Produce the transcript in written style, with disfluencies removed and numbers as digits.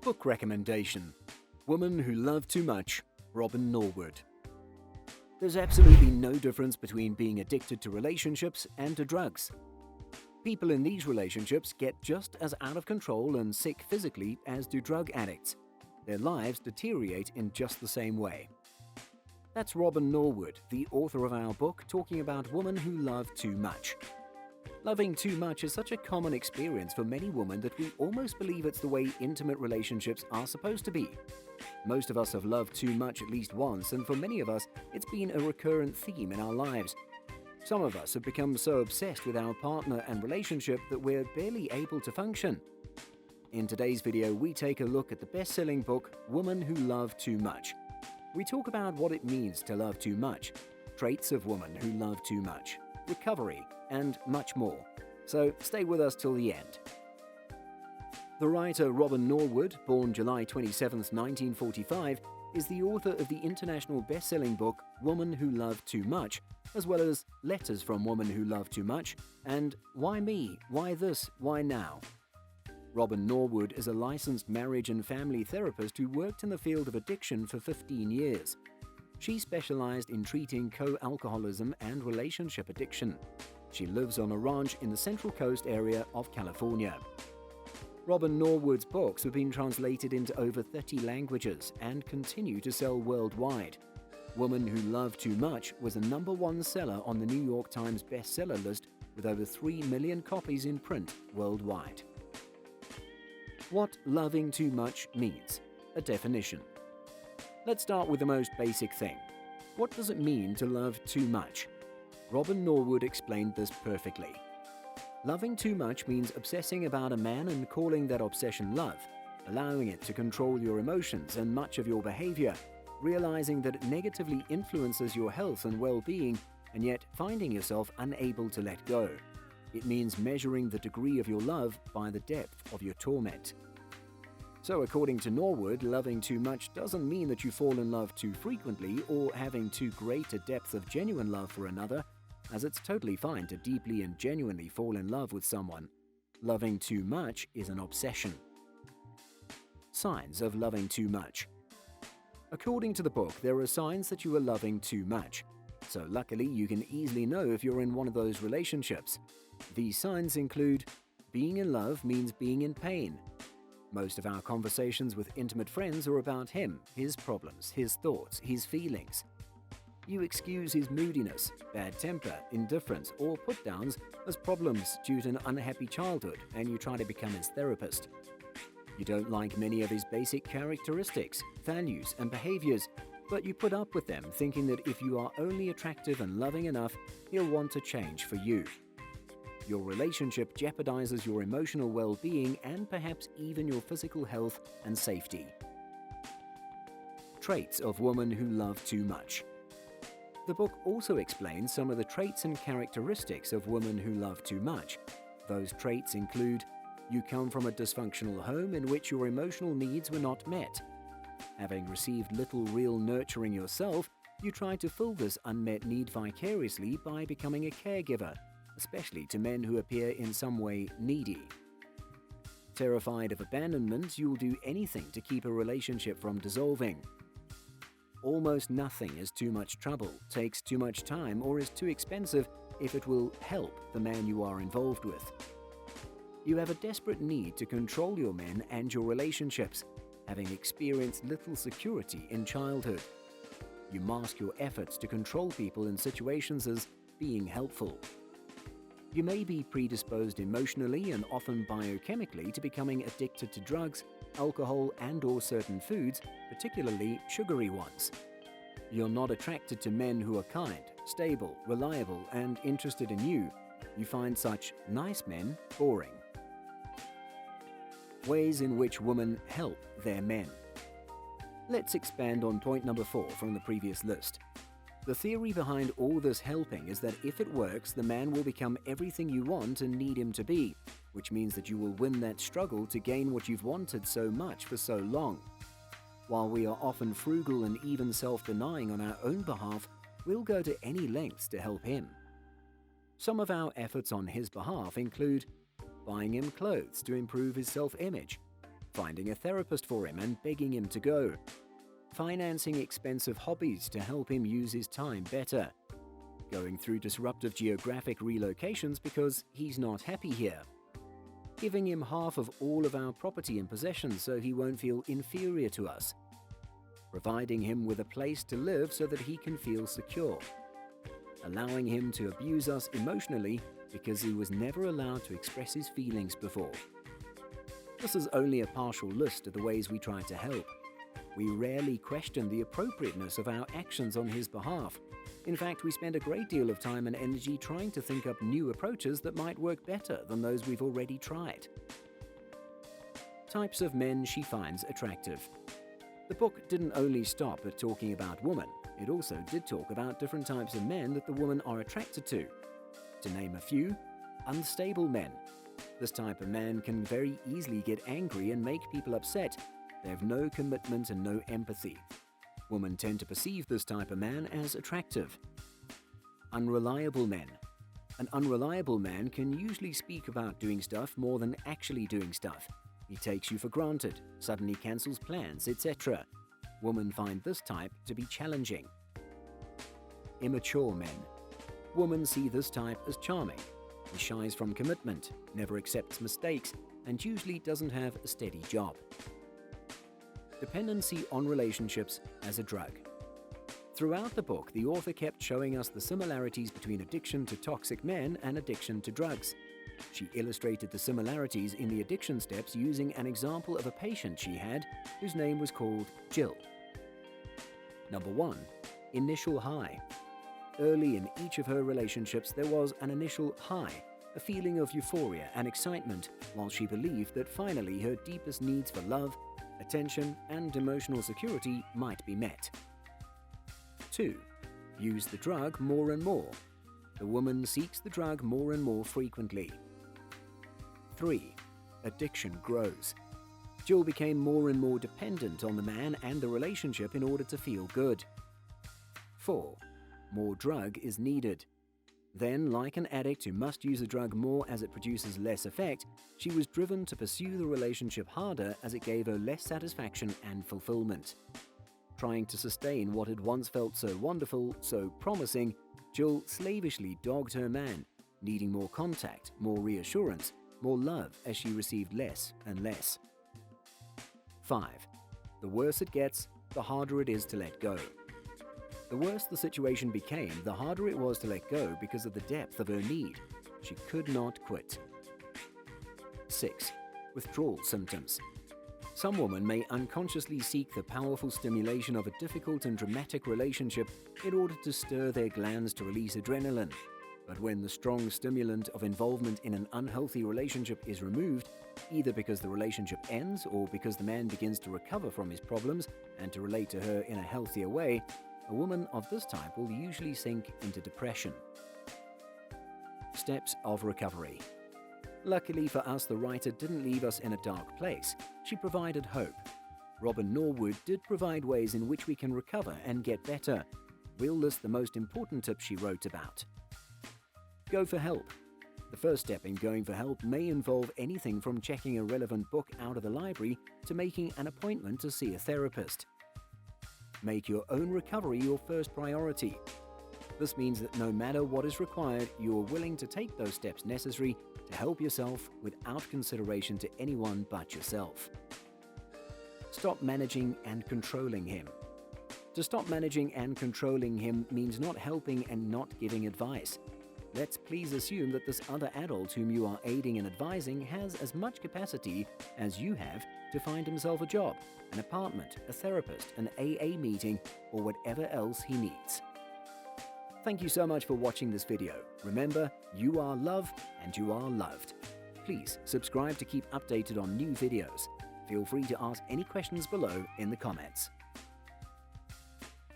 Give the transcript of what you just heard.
Book recommendation: Woman Who Loved Too Much, Robin Norwood. There's absolutely no difference between being addicted to relationships and to drugs. People in these relationships get just as out of control and sick physically as do drug addicts. Their lives deteriorate in just the same way. That's Robin Norwood, the author of our book, talking about women who love too much. Loving too much is such a common experience for many women that we almost believe it's the way intimate relationships are supposed to be. Most of us have loved too much at least once, and for many of us, it's been a recurrent theme in our lives. Some of us have become so obsessed with our partner and relationship that we're barely able to function. In today's video, we take a look at the best-selling book, Women Who Love Too Much. We talk about what it means to love too much, traits of women who love too much, recovery, and much more. So stay with us till the end. The writer Robin Norwood, born July 27, 1945, is the author of the international best-selling book Woman Who Loved Too Much, as well as Letters from Women Who Love Too Much and Why Me? Why This? Why Now? Robin Norwood is a licensed marriage and family therapist who worked in the field of addiction for 15 years. She specialized in treating co-alcoholism and relationship addiction. She lives on a ranch in the Central Coast area of California. Robin Norwood's books have been translated into over 30 languages and continue to sell worldwide. Woman Who Loved Too Much was a #1 seller on the New York Times bestseller list with over 3 million copies in print worldwide. What loving too much means. A definition. Let's start with the most basic thing. What does it mean to love too much? Robin Norwood explained this perfectly. Loving too much means obsessing about a man and calling that obsession love, allowing it to control your emotions and much of your behavior, realizing that it negatively influences your health and well-being, and yet finding yourself unable to let go. It means measuring the degree of your love by the depth of your torment. So according to Norwood, loving too much doesn't mean that you fall in love too frequently or having too great a depth of genuine love for another, as it's totally fine to deeply and genuinely fall in love with someone. Loving too much is an obsession. Signs of loving too much. According to the book, there are signs that you are loving too much. So luckily, you can easily know if you're in one of those relationships. These signs include: being in love means being in pain. Most of our conversations with intimate friends are about him, his problems, his thoughts, his feelings. You excuse his moodiness, bad temper, indifference, or put-downs as problems due to an unhappy childhood, and you try to become his therapist. You don't like many of his basic characteristics, values, and behaviors, but you put up with them thinking that if you are only attractive and loving enough, he'll want to change for you. Your relationship jeopardizes your emotional well-being and perhaps even your physical health and safety. Traits of women who love too much. The book also explains some of the traits and characteristics of women who love too much. Those traits include: you come from a dysfunctional home in which your emotional needs were not met. Having received little real nurturing yourself, you try to fill this unmet need vicariously by becoming a caregiver, especially to men who appear in some way needy. Terrified of abandonment, you'll do anything to keep a relationship from dissolving. Almost nothing is too much trouble, takes too much time, or is too expensive if it will help the man you are involved with. You have a desperate need to control your men and your relationships, having experienced little security in childhood. You mask your efforts to control people in situations as being helpful. You may be predisposed emotionally and often biochemically to becoming addicted to drugs, alcohol, and/or certain foods, particularly sugary ones. You're not attracted to men who are kind, stable, reliable, and interested in you. You find such nice men boring. Ways in which women help their men. Let's expand on point number 4 from the previous list. The theory behind all this helping is that if it works, the man will become everything you want and need him to be, which means that you will win that struggle to gain what you've wanted so much for so long. While we are often frugal and even self-denying on our own behalf, we'll go to any lengths to help him. Some of our efforts on his behalf include buying him clothes to improve his self-image, finding a therapist for him and begging him to go, financing expensive hobbies to help him use his time better, going through disruptive geographic relocations because he's not happy here, giving him half of all of our property and possessions so he won't feel inferior to us, providing him with a place to live so that he can feel secure, allowing him to abuse us emotionally because he was never allowed to express his feelings before. This is only a partial list of the ways we try to help. We rarely question the appropriateness of our actions on his behalf. In fact, we spend a great deal of time and energy trying to think up new approaches that might work better than those we've already tried. Types of men she finds attractive. The book didn't only stop at talking about women, it also did talk about different types of men that the women are attracted to. To name a few, unstable men. This type of man can very easily get angry and make people upset. They have no commitment and no empathy. Women tend to perceive this type of man as attractive. Unreliable men. An unreliable man can usually speak about doing stuff more than actually doing stuff. He takes you for granted, suddenly cancels plans, etc. Women find this type to be challenging. Immature men. Women see this type as charming. He shies from commitment, never accepts mistakes, and usually doesn't have a steady job. Dependency on relationships as a drug. Throughout the book, the author kept showing us the similarities between addiction to toxic men and addiction to drugs. She illustrated the similarities in the addiction steps using an example of a patient she had whose name was called Jill. Number 1. Initial high. Early in each of her relationships, there was an initial high, a feeling of euphoria and excitement, while she believed that finally her deepest needs for love, attention, and emotional security might be met. 2. Use the drug more and more. The woman seeks the drug more and more frequently. 3. Addiction grows. Jill became more and more dependent on the man and the relationship in order to feel good. 4. More drug is needed. Then, like an addict who must use a drug more as it produces less effect, she was driven to pursue the relationship harder as it gave her less satisfaction and fulfillment. Trying to sustain what had once felt so wonderful, so promising, Jill slavishly dogged her man, needing more contact, more reassurance, more love as she received less and less. 5. The worse it gets, the harder it is to let go. The worse the situation became, the harder it was to let go because of the depth of her need. She could not quit. 6. Withdrawal symptoms. Some women may unconsciously seek the powerful stimulation of a difficult and dramatic relationship in order to stir their glands to release adrenaline. But when the strong stimulant of involvement in an unhealthy relationship is removed, either because the relationship ends or because the man begins to recover from his problems and to relate to her in a healthier way, a woman of this type will usually sink into depression. Steps of recovery. Luckily for us, the writer didn't leave us in a dark place. She provided hope. Robin Norwood did provide ways in which we can recover and get better. We'll list the most important tips she wrote about. Go for help. The first step in going for help may involve anything from checking a relevant book out of the library to making an appointment to see a therapist. Make your own recovery your first priority. This means that no matter what is required, you are willing to take those steps necessary to help yourself without consideration to anyone but yourself. Stop managing and controlling him. To stop managing and controlling him means not helping and not giving advice. Let's please assume that this other adult whom you are aiding and advising has as much capacity as you have to find himself a job, an apartment, a therapist, an AA meeting, or whatever else he needs. Thank you so much for watching this video. Remember, you are loved and you are loved. Please subscribe to keep updated on new videos. Feel free to ask any questions below in the comments.